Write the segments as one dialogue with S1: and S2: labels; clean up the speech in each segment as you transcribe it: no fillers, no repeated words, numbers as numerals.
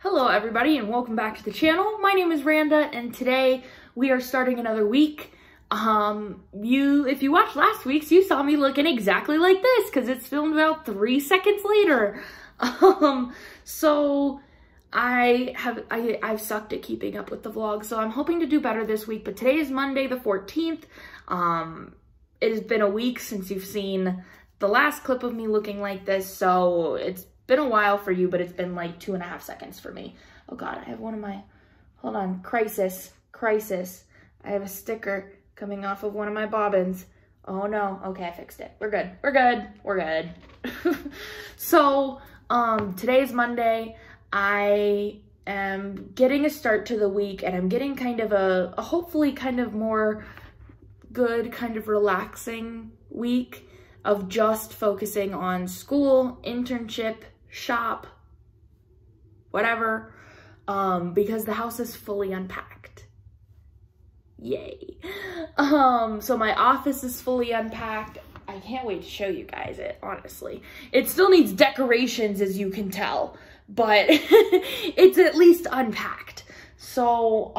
S1: Hello everybody and welcome back to the channel. My name is Randa and today we are starting another week. If you watched last week's, you saw me looking exactly like this because it's filmed about 3 seconds later. So I've sucked at keeping up with the vlog, so I'm hoping to do better this week, but today is Monday the 14th. It has been a week since you've seen the last clip of me looking like this, so it's been a while for you, but it's been like 2.5 seconds for me. Oh God, I have one of my, hold on, crisis. I have a sticker coming off of one of my bobbins. Oh no, okay, I fixed it. We're good. So, today's Monday. I am getting a start to the week and I'm getting kind of a hopefully kind of more good, kind of relaxing week of just focusing on school, internship, shop, whatever, because the house is fully unpacked. Yay. So my office is fully unpacked. I can't wait to show you guys it, honestly. It still needs decorations, as you can tell, but it's at least unpacked. So,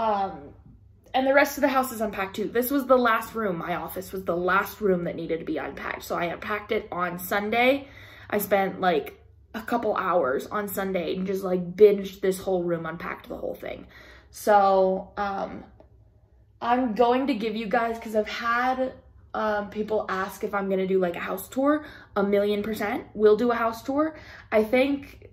S1: and the rest of the house is unpacked too. This was the last room. My office was the last room that needed to be unpacked. So I unpacked it on Sunday. I spent like a couple hours on Sunday and just like binged this whole room, unpacked the whole thing. So, I'm going to give you guys, because I've had people ask if I'm gonna do like a house tour. 1,000,000% will do a house tour. I think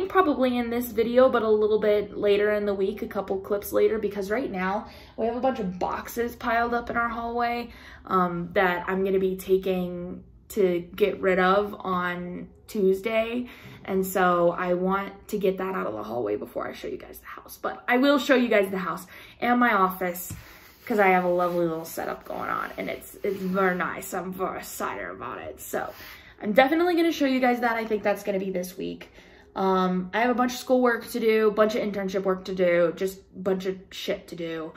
S1: probably in this video, but a little bit later in the week, a couple clips later, because right now we have a bunch of boxes piled up in our hallway that I'm gonna be taking to get rid of on Tuesday. And so I want to get that out of the hallway before I show you guys the house. But I will show you guys the house and my office, because I have a lovely little setup going on and it's very nice. I'm very excited about it. So I'm definitely going to show you guys that. I think that's going to be this week. I have a bunch of school work to do, a bunch of internship work to do, just a bunch of shit to do.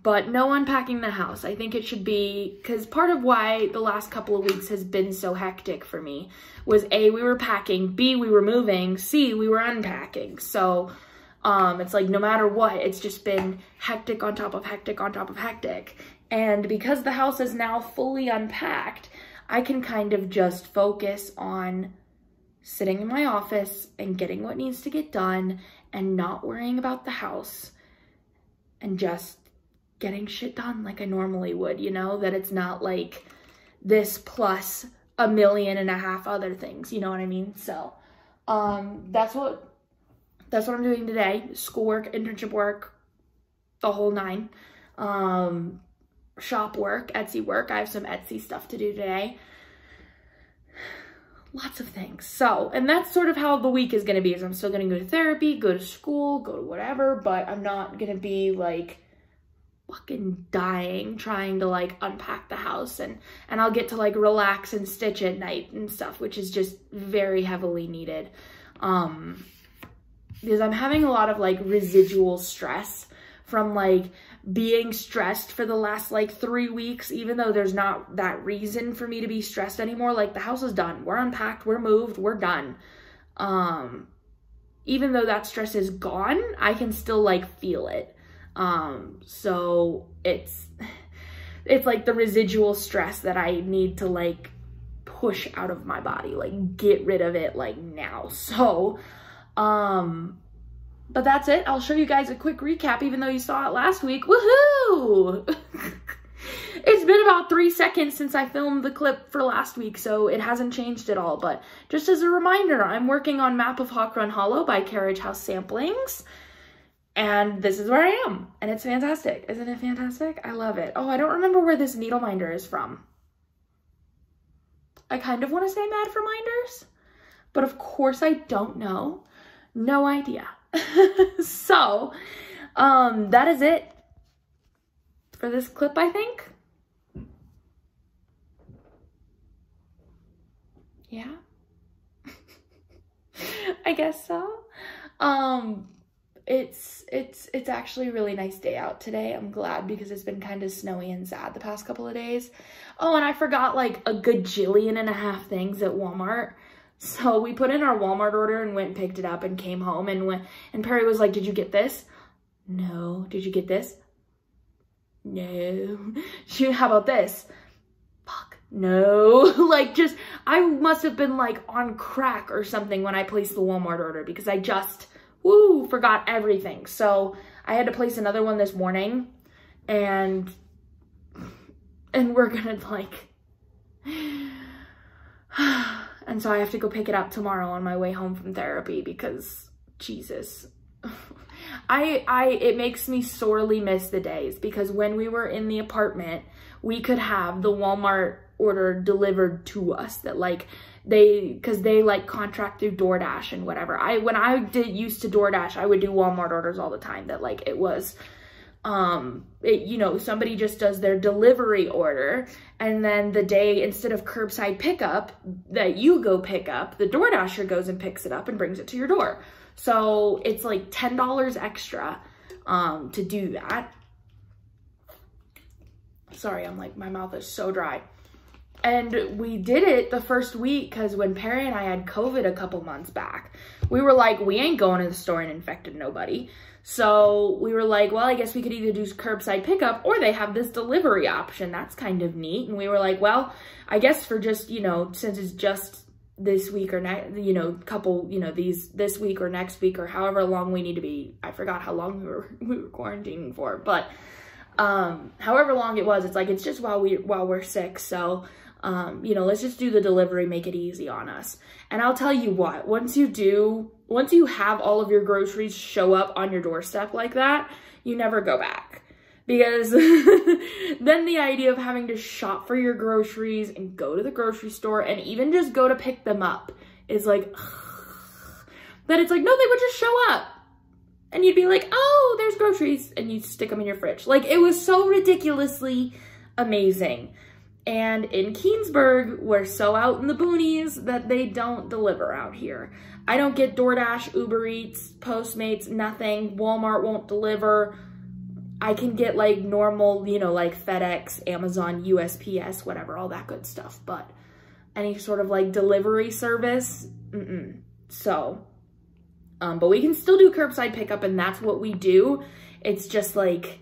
S1: But no unpacking the house. I think it should be, because part of why the last couple of weeks has been so hectic for me was A, we were packing, B, we were moving, C, we were unpacking. So it's like no matter what, it's just been hectic on top of hectic on top of hectic. And because the house is now fully unpacked, I can kind of just focus on sitting in my office and getting what needs to get done and not worrying about the house and just getting shit done like I normally would, you know, that it's not like this plus 1.5 million other things, you know what I mean? So, that's what I'm doing today. Schoolwork, internship work, the whole nine. Shop work, Etsy work. I have some Etsy stuff to do today. Lots of things. So, and that's sort of how the week is going to be, is I'm still going to go to therapy, go to school, go to whatever, but I'm not going to be like fucking dying trying to like unpack the house, and I'll get to like relax and stitch at night and stuff, which is just very heavily needed. Because I'm having a lot of like residual stress from like being stressed for the last like 3 weeks, even though there's not that reason for me to be stressed anymore. Like the house is done, we're unpacked, we're moved, we're done. Even though that stress is gone, I can still like feel it. So it's like the residual stress that I need to like push out of my body, like get rid of it like now. So, but that's it. I'll show you guys a quick recap, even though you saw it last week. Woohoo! It's been about 3 seconds since I filmed the clip for last week, so it hasn't changed at all. But just as a reminder, I'm working on Map of Hawk Run Hallow by Carriage House Samplings. And this is where I am. And it's fantastic. Isn't it fantastic? I love it. Oh, I don't remember where this needle minder is from. I kind of want to say Mad for Minders, but of course I don't know. No idea. So, that is it for this clip, I think. Yeah. I guess so. it's actually a really nice day out today. I'm glad because it's been kind of snowy and sad the past couple of days. Oh, and I forgot like a gajillion and a half things at Walmart. So we put in our Walmart order and went and picked it up and came home and Perry was like, did you get this? No. Did you get this? No. How about this? Fuck. No. Like just, I must have been like on crack or something when I placed the Walmart order because I just, forgot everything. So I had to place another one this morning and we're gonna like, and so I have to go pick it up tomorrow on my way home from therapy because Jesus. It makes me sorely miss the days because when we were in the apartment, we could have the Walmart order delivered to us that like because they like contract through DoorDash and whatever. When I used to DoorDash, I would do Walmart orders all the time that like it was, you know, somebody just does their delivery order and then the day instead of curbside pickup that you go pick up, the DoorDasher goes and picks it up and brings it to your door. So it's like $10 extra to do that. Sorry, I'm like, my mouth is so dry. And we did it the first week because when Perry and I had COVID a couple months back, we were like, we ain't going to the store and infected nobody. So we were like, well, I guess we could either do curbside pickup or they have this delivery option. That's kind of neat. And we were like, well, I guess for just, you know, since it's just this week or next, you know, couple, you know, this week or next week or however long we need to be. I forgot how long we were quarantining for, but however long it was, it's like, it's just while we're sick. So, you know, let's just do the delivery, make it easy on us. And I'll tell you what, once you have all of your groceries show up on your doorstep like that, you never go back. Because then the idea of having to shop for your groceries and go to the grocery store and even just go to pick them up is like, then it's like, no, they would just show up. And you'd be like, oh, there's groceries. And you stick them in your fridge. Like, it was so ridiculously amazing. And in Keensburg, we're so out in the boonies that they don't deliver out here. I don't get DoorDash, Uber Eats, Postmates, nothing. Walmart won't deliver. I can get like normal, you know, like FedEx, Amazon, USPS, whatever, all that good stuff. But any sort of like delivery service, So, but we can still do curbside pickup and that's what we do. It's just like,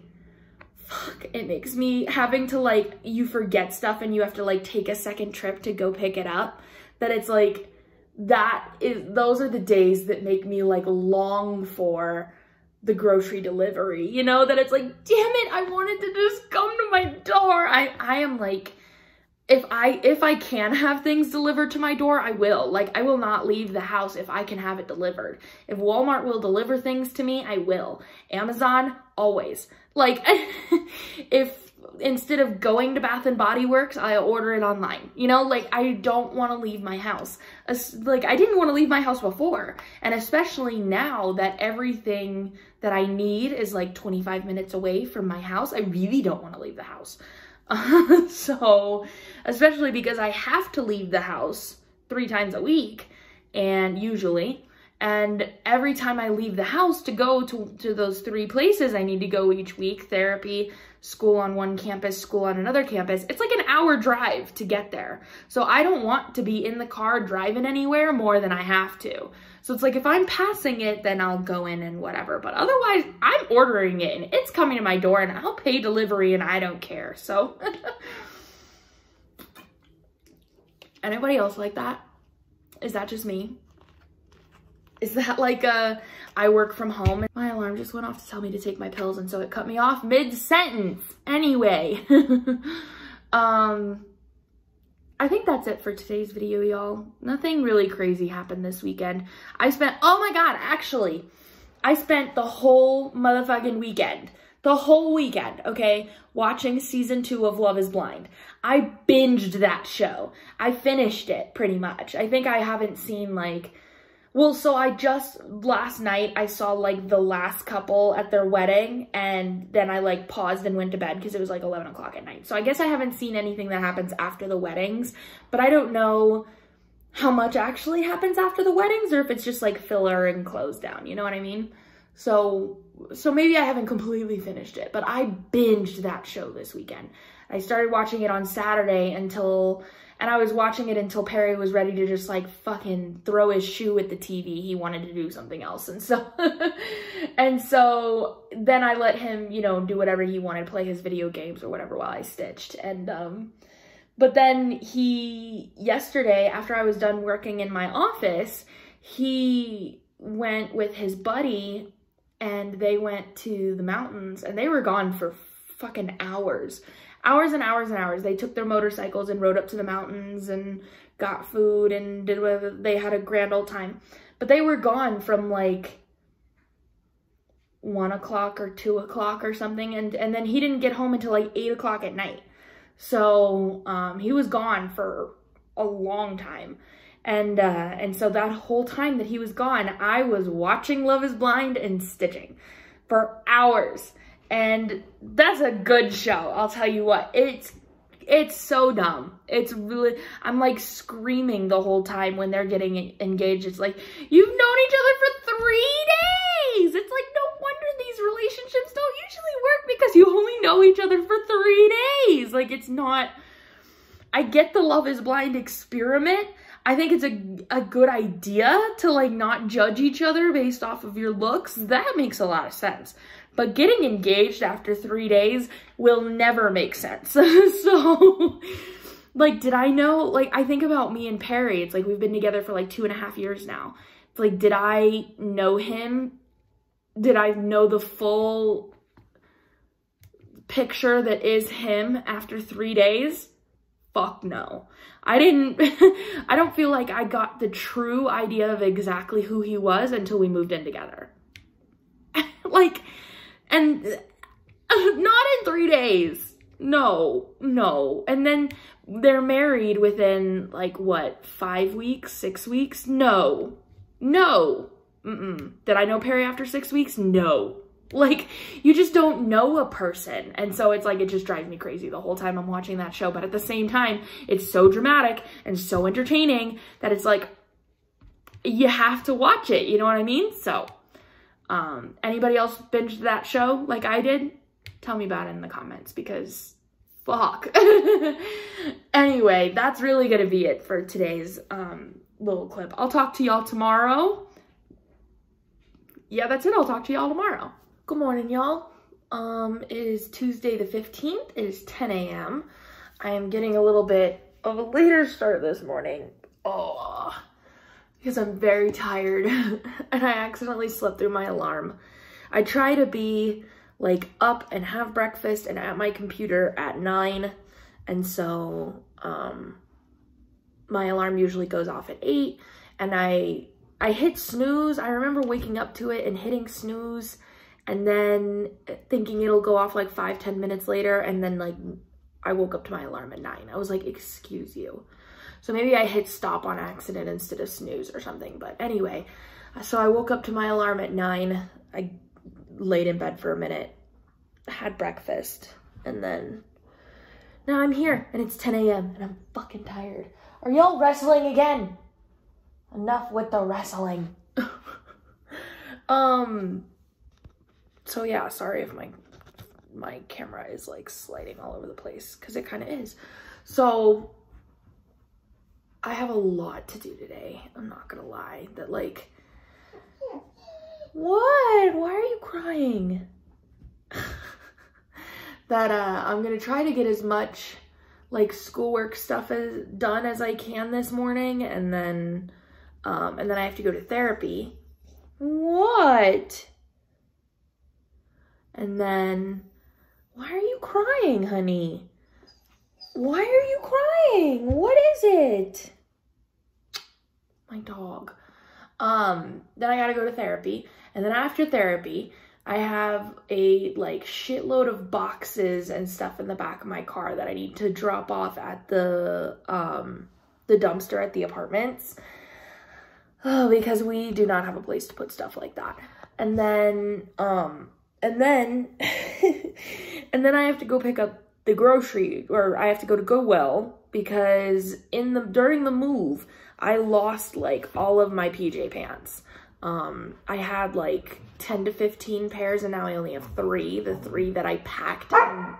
S1: fuck, it makes me having to like, you forget stuff and you have to like take a second trip to go pick it up. That it's like, those are the days that make me like long for the grocery delivery, you know, that it's like, damn it, I wanted to just come to my door. I am like, if I can have things delivered to my door, I will. Like, I will not leave the house if I can have it delivered. If Walmart will deliver things to me, I will. Amazon, always. Like, if instead of going to Bath and Body Works, I order it online. You know, like, I don't want to leave my house. Like, I didn't want to leave my house before. And especially now that everything that I need is like 25 minutes away from my house, I really don't want to leave the house. So, especially because I have to leave the house 3 times a week, and usually, and every time I leave the house to go to those 3 places I need to go each week, therapy, school on one campus, school on another campus, it's like an hour drive to get there. So I don't want to be in the car driving anywhere more than I have to. So it's like, if I'm passing it, then I'll go in and whatever. But otherwise, I'm ordering it and it's coming to my door and I'll pay delivery and I don't care. So, anybody else like that? Is that just me? Is that like I work from home and my alarm just went off to tell me to take my pills and so it cut me off mid-sentence. Anyway, I think that's it for today's video, y'all. Nothing really crazy happened this weekend. I spent, oh my God, actually, I spent the whole motherfucking weekend, okay, watching season 2 of Love is Blind. I binged that show. I finished it pretty much. I think I haven't seen like, well, so last night I saw like the last couple at their wedding and then I like paused and went to bed because it was like 11 o'clock at night. So I guess I haven't seen anything that happens after the weddings, but I don't know how much actually happens after the weddings or if it's just like filler and close down, you know what I mean? So maybe I haven't completely finished it, but I binged that show this weekend. I started watching it on Saturday and I was watching it until Perry was ready to just like fucking throw his shoe at the TV. He wanted to do something else. And so, and so then I let him, you know, do whatever he wanted, play his video games or whatever while I stitched. And, but then yesterday, after I was done working in my office, he went with his buddy and they went to the mountains and they were gone for fucking hours. Hours and hours and hours. They took their motorcycles and rode up to the mountains and got food and did whatever. They had a grand old time. But they were gone from like 1 o'clock or 2 o'clock or something. And then he didn't get home until like 8 o'clock at night. So he was gone for a long time. And so that whole time that he was gone, I was watching Love is Blind and stitching for hours. And that's a good show, I'll tell you what. It's so dumb. It's really, I'm like screaming the whole time when they're getting engaged. It's like, you've known each other for 3 days. It's like, no wonder these relationships don't usually work because you only know each other for 3 days. Like, it's not, I get the Love is Blind experiment. I think it's a good idea to like not judge each other based off of your looks. That makes a lot of sense. But getting engaged after 3 days will never make sense. So, like, did I know, like, I think about me and Perry. It's like, we've been together for like 2.5 years now. It's like, did I know him? Did I know the full picture that is him after 3 days? Fuck no. I didn't, I don't feel like I got the true idea of exactly who he was until we moved in together. Like, and not in 3 days. No. And then they're married within like what, 5 weeks, 6 weeks? No. Did I know Perry after 6 weeks? No. Like, you just don't know a person. And so it's like, it just drives me crazy the whole time I'm watching that show. But at the same time, it's so dramatic and so entertaining that it's like, you have to watch it. You know what I mean? So, anybody else binged that show like I did? Tell me about it in the comments because fuck. Anyway, that's really going to be it for today's, little clip. I'll talk to y'all tomorrow. Yeah, that's it. I'll talk to y'all tomorrow. Good morning, y'all. It is Tuesday the 15th. It is 10 a.m. I am getting a little bit of a later start this morning. Oh, because I'm very tired and I accidentally slept through my alarm. I try to be like up and have breakfast and at my computer at 9. And so, my alarm usually goes off at 8 and I hit snooze. I remember waking up to it and hitting snooze and then thinking it'll go off like 5-10 minutes later. And then like, I woke up to my alarm at 9. I was like, excuse you. So maybe I hit stop on accident instead of snooze or something. But anyway, so I woke up to my alarm at 9. I laid in bed for a minute, had breakfast, and then now I'm here and it's 10 a.m. and I'm fucking tired. Are y'all wrestling again? Enough with the wrestling. So yeah, sorry if my camera is like sliding all over the place because it kind of is. So I have a lot to do today. I'm not gonna lie. That like, what? Why are you crying? That I'm gonna try to get as much like schoolwork stuff done as I can this morning, and then I have to go to therapy. What? And then, why are you crying, honey? Why are you crying? What is it? My dog. Then I gotta go to therapy. And then after therapy, I have a like shitload of boxes and stuff in the back of my car that I need to drop off at the dumpster at the apartments. Oh, because we do not have a place to put stuff like that. And then and then I have to go pick up the grocery, or I have to go to Goodwill because during the move, I lost like all of my PJ pants. I had like 10 to 15 pairs and now I only have 3. The 3 that I packed in,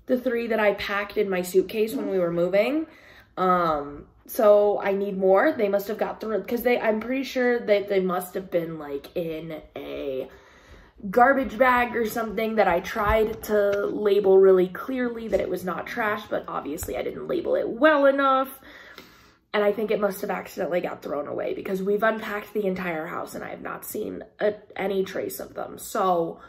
S1: the 3 that I packed in my suitcase when we were moving. So I need more. They must have got through, because I'm pretty sure that they must have been like in a garbage bag or something that I tried to label really clearly that it was not trash, but obviously I didn't label it well enough. And I think it must have accidentally got thrown away, because we've unpacked the entire house and I have not seen any trace of them. So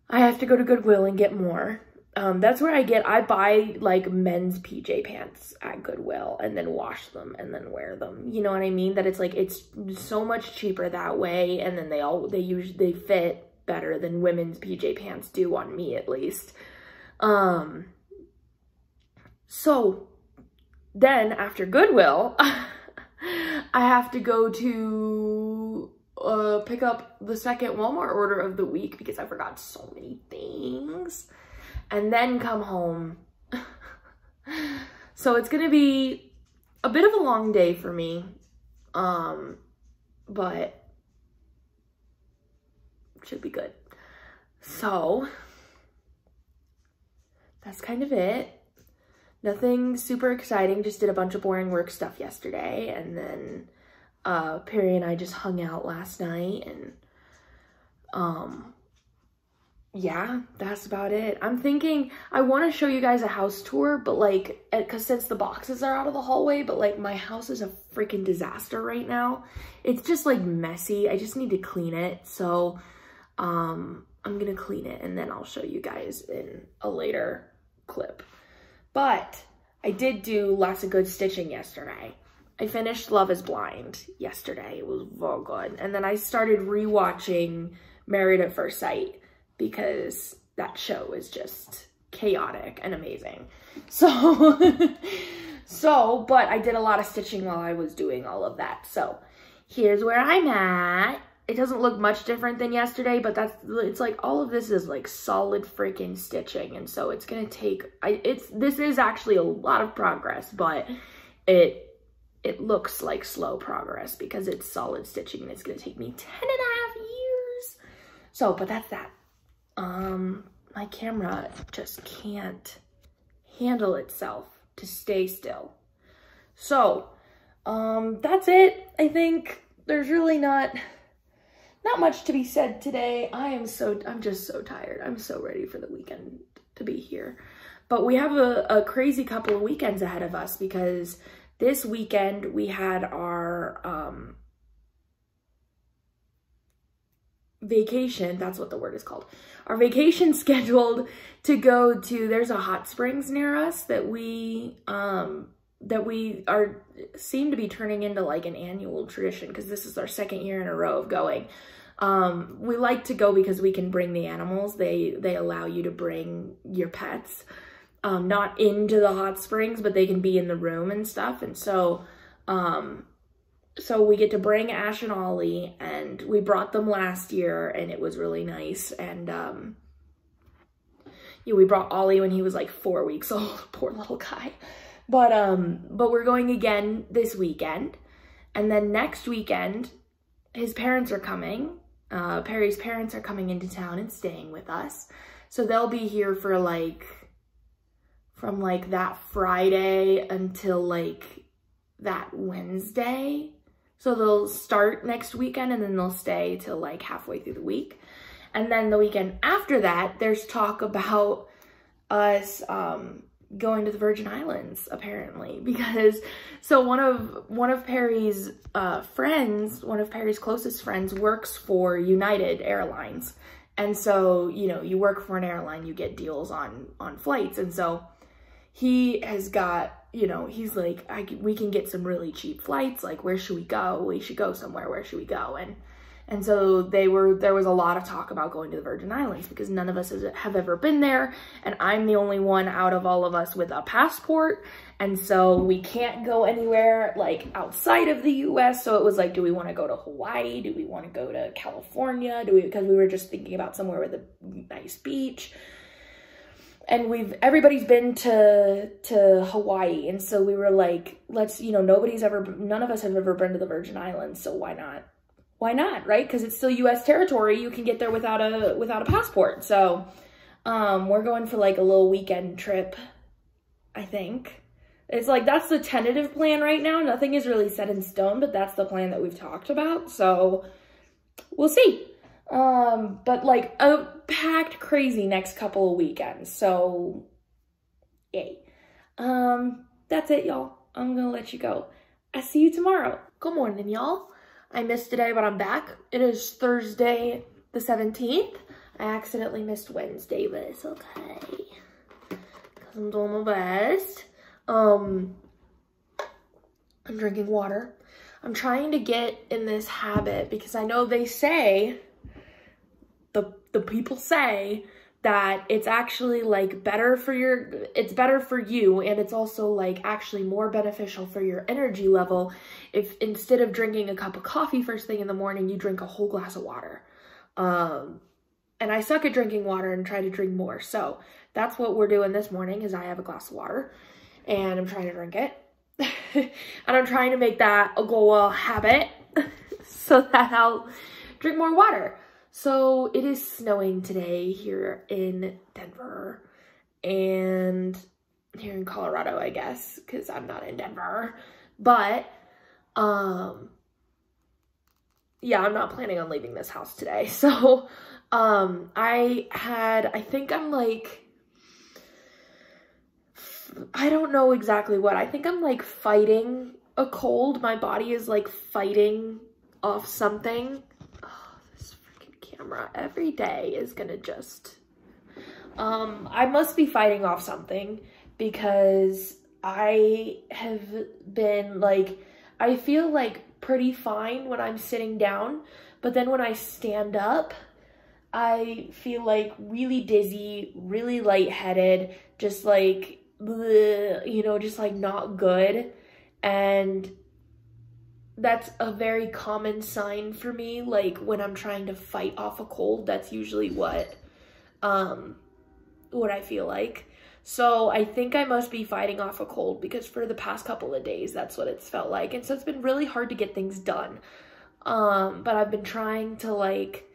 S1: I have to go to Goodwill and get more. That's where I buy like men's PJ pants at Goodwill and then wash them and then wear them. You know what I mean? That it's like, it's so much cheaper that way. And then they fit better than women's PJ pants do on me, at least. So then after Goodwill, I have to go to pick up the second Walmart order of the week because I forgot so many things. And then come home. So it's gonna be a bit of a long day for me, but it should be good. So that's kind of it. Nothing super exciting, just did a bunch of boring work stuff yesterday, and then Perry and I just hung out last night, and yeah, that's about it. I'm thinking I want to show you guys a house tour, but like, because since the boxes are out of the hallway, but like my house is a freaking disaster right now. It's just like messy. I just need to clean it. So I'm gonna clean it and then I'll show you guys in a later clip. But I did do lots of good stitching yesterday. I finished Love is Blind yesterday. It was very good. And then I started rewatching Married at First Sight, because that show is just chaotic and amazing. So, but I did a lot of stitching while I was doing all of that. So here's where I'm at. It doesn't look much different than yesterday, but it's like all of this is like solid freaking stitching. And so it's going to take, this is actually a lot of progress, but it looks like slow progress because it's solid stitching and it's going to take me 10.5 years. So, but that's that. My camera just can't handle itself to stay still. So, that's it. I think there's really not much to be said today. I'm just so tired. I'm so ready for the weekend to be here. But we have a crazy couple of weekends ahead of us, because this weekend we had our, vacation, that's what the word is called. Our vacation scheduled to go to, there's a hot springs near us that we seem to be turning into like an annual tradition, because this is our 2nd year in a row of going. We like to go because we can bring the animals. They allow you to bring your pets, not into the hot springs, but they can be in the room and stuff. And so, so we get to bring Ash and Ollie, and we brought them last year and it was really nice. And yeah, we brought Ollie when he was like 4 weeks old, poor little guy. But we're going again this weekend. And then next weekend, his parents are coming. Perry's parents are coming into town and staying with us. So they'll be here for like, from like that Friday until like that Wednesday. So they'll start next weekend and then they'll stay till like halfway through the week. And then the weekend after that, there's talk about us going to the Virgin Islands, apparently, because so one of Perry's friends, one of Perry's closest friends, works for United Airlines. And so, you know, you work for an airline, you get deals on flights. And so he has got, you know, he's like, we can get some really cheap flights. Like, where should we go? We should go somewhere. Where should we go? And so there was a lot of talk about going to the Virgin Islands, because none of us have ever been there. And I'm the only one out of all of us with a passport. And so we can't go anywhere like outside of the US. So it was like, do we want to go to Hawaii? Do we want to go to California? Because we were just thinking about somewhere with a nice beach. And everybody's been to Hawaii. And so we were like, let's, you know, none of us have ever been to the Virgin Islands. So why not? Why not, right? Because it's still U.S. territory. You can get there without a passport. So we're going for like a little weekend trip, I think. It's like, that's the tentative plan right now. Nothing is really set in stone, but that's the plan that we've talked about. So we'll see. But like a packed crazy next couple of weekends. So yay. That's it, y'all. I'm gonna let you go. I see you tomorrow. Good morning, y'all. I missed today, but I'm back. It is Thursday the 17th. I accidentally missed Wednesday, but it's okay. Cause I'm doing my best. I'm drinking water. I'm trying to get in this habit because I know they say, the people say that it's actually like better for it's better for you, and it's also like actually more beneficial for your energy level if instead of drinking a cup of coffee first thing in the morning, you drink a whole glass of water. And I suck at drinking water and try to drink more. So that's what we're doing this morning is I have a glass of water and I'm trying to drink it. And I'm trying to make that a habit so that I'll drink more water. So it is snowing today here in Denver and here in Colorado, I guess, because I'm not in Denver. But, yeah, I'm not planning on leaving this house today. So, I think I'm like, I don't know exactly what. I think I'm like fighting a cold. My body is like fighting off something. Every day is gonna just I must be fighting off something because I have been like, I feel like pretty fine when I'm sitting down, but then when I stand up I feel like really dizzy, really lightheaded, just like bleh, you know, just like not good. And that's a very common sign for me, like when I'm trying to fight off a cold. That's usually what I feel like. So I think I must be fighting off a cold because for the past couple of days, that's what it's felt like. And so it's been really hard to get things done. But I've been trying to like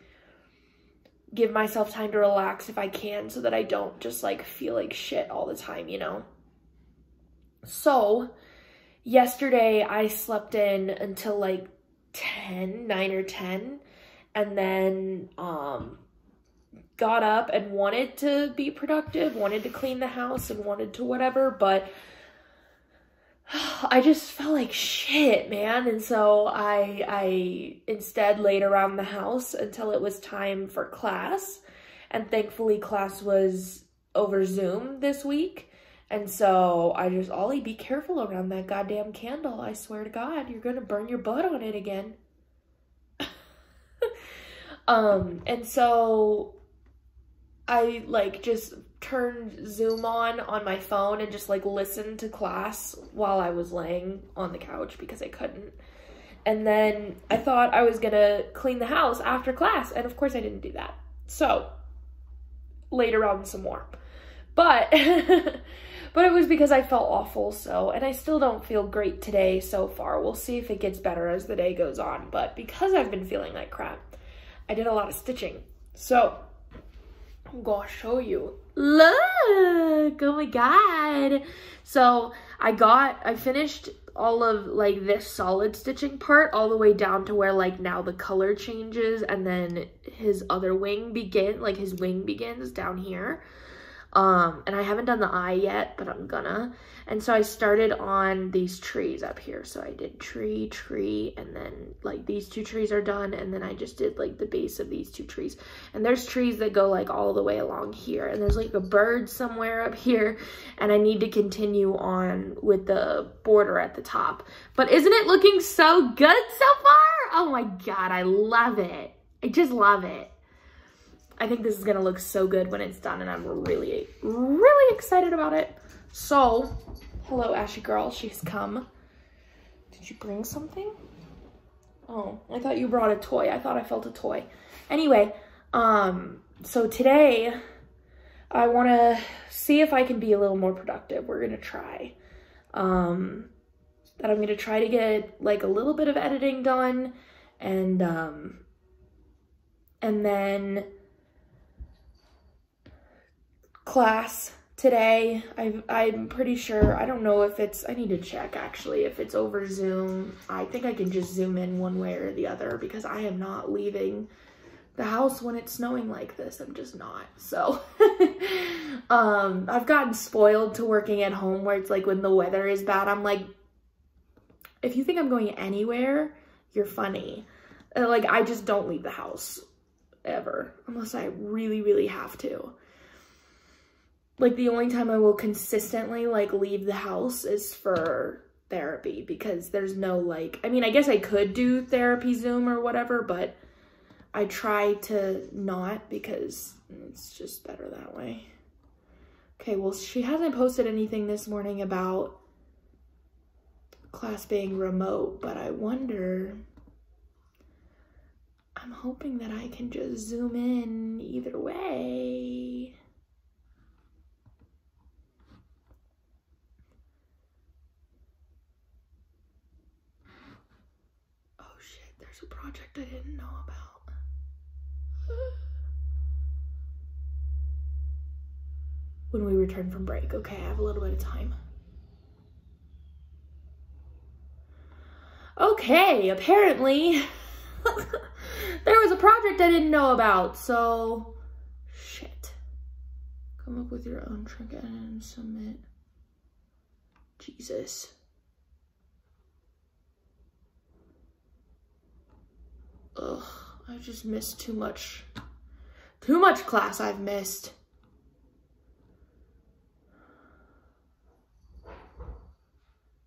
S1: give myself time to relax if I can so that I don't just like feel like shit all the time, you know? So yesterday I slept in until like 9 or 10, and then got up and wanted to be productive, wanted to clean the house and wanted to whatever, but I just felt like shit, man. And so I instead laid around the house until it was time for class, and thankfully class was over Zoom this week. And so I just, Ollie, be careful around that goddamn candle. I swear to God, you're gonna burn your butt on it again. And so I like just turned Zoom on my phone and just like listened to class while I was laying on the couch because I couldn't. And then I thought I was gonna clean the house after class, and of course I didn't do that. So laid around some more. But but it was because I felt awful, so, and I still don't feel great today so far. We'll see if it gets better as the day goes on. But because I've been feeling like crap, I did a lot of stitching. So I'm gonna show you. Look, oh my God. So I finished all of like this solid stitching part all the way down to where like now the color changes and then his other wing his wing begins down here. And I haven't done the eye yet, but I'm gonna. And so I started on these trees up here. So I did tree, and then like these two trees are done. And then I just did like the base of these two trees. And there's trees that go like all the way along here. And there's like a bird somewhere up here. And I need to continue on with the border at the top. But isn't it looking so good so far? Oh my God, I love it. I just love it. I think this is gonna look so good when it's done, and I'm really, really excited about it. So, hello, Ashy girl, she's come. Did you bring something? Oh, I thought you brought a toy. I thought I felt a toy. Anyway, so today I want to see if I can be a little more productive. We're going to try. That I'm going to try to get like a little bit of editing done, and then class today. I'm pretty sure, I don't know if it's, I need to check actually if it's over Zoom. I think I can just Zoom in one way or the other because I am not leaving the house when it's snowing like this. I'm just not. So I've gotten spoiled to working at home where it's like when the weather is bad, I'm like, if you think I'm going anywhere, you're funny. Like, I just don't leave the house ever unless I really, really have to. Like, the only time I will consistently, like, leave the house is for therapy because there's no, like, I mean, I guess I could do therapy Zoom or whatever, but I try to not because it's just better that way. Okay, well, she hasn't posted anything this morning about class being remote, but I wonder, I'm hoping that I can just Zoom in either way. There's a project I didn't know about. When we return from break. Okay, I have a little bit of time. Okay, apparently there was a project I didn't know about, so shit. Come up with your own trinket and submit. Jesus. Ugh, I just missed too much class I've missed.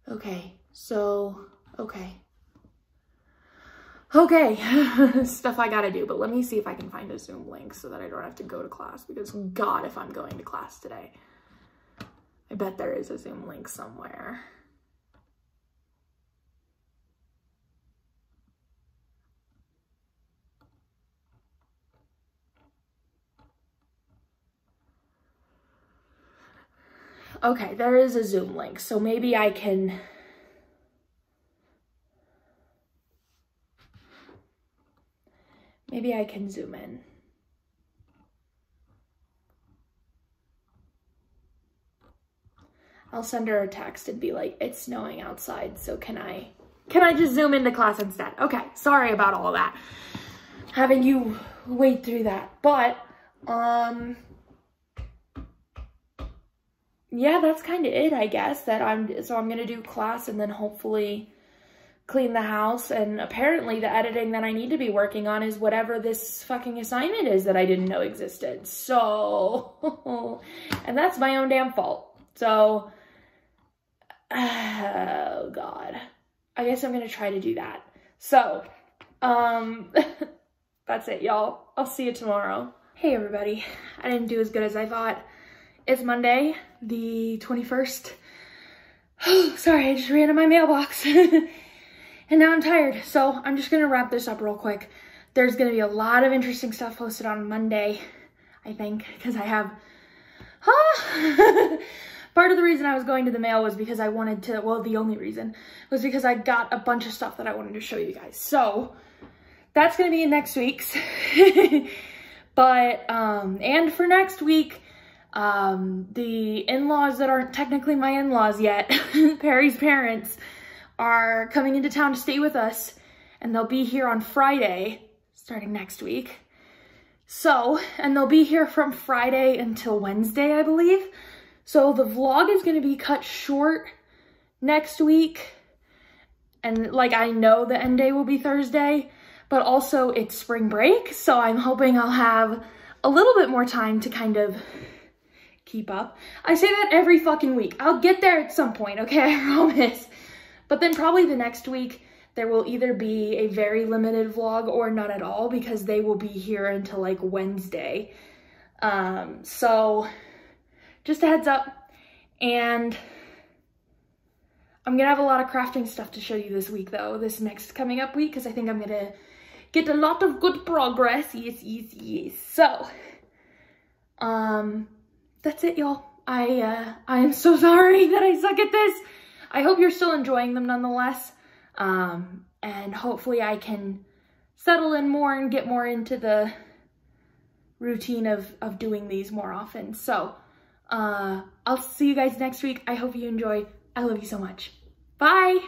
S1: Okay, so, okay, stuff I gotta do, but let me see if I can find a Zoom link so that I don't have to go to class, because God, if I'm going to class today, I bet there is a Zoom link somewhere. Okay, there is a Zoom link, so maybe I can Zoom in. I'll send her a text and be like, it's snowing outside, so can I just Zoom into class instead? Okay, sorry about all of that. Having you wait through that, but, yeah, that's kind of it, I guess, so I'm gonna do class and then hopefully clean the house, and apparently the editing that I need to be working on is whatever this fucking assignment is that I didn't know existed, so, and that's my own damn fault, so, oh God, I guess I'm gonna try to do that, so, that's it, y'all, I'll see you tomorrow. Hey everybody, I didn't do as good as I thought. It's Monday, the 21st. Oh, sorry, I just ran to my mailbox. And now I'm tired, so I'm just gonna wrap this up real quick. There's gonna be a lot of interesting stuff posted on Monday, I think, because I have... Part of the reason I was going to the mail was because I wanted to, well, the only reason, was because I got a bunch of stuff that I wanted to show you guys. So, that's gonna be in next week's. But, and for next week, the in-laws that aren't technically my in-laws yet, Perry's parents, are coming into town to stay with us, and they'll be here on Friday, starting next week. So, and they'll be here from Friday until Wednesday, I believe. So the vlog is going to be cut short next week, and like I know the end day will be Thursday, but also it's spring break, so I'm hoping I'll have a little bit more time to kind of keep up. I say that every fucking week. I'll get there at some point, okay? I promise. But then probably the next week, there will either be a very limited vlog or not at all, because they will be here until like Wednesday. So just a heads up. And I'm gonna have a lot of crafting stuff to show you this week though, this next coming up week, because I think I'm gonna get a lot of good progress. Yes. So, that's it, y'all. I am so sorry that I suck at this. I hope you're still enjoying them nonetheless. And hopefully I can settle in more and get more into the routine of doing these more often. So, I'll see you guys next week. I hope you enjoy. I love you so much. Bye!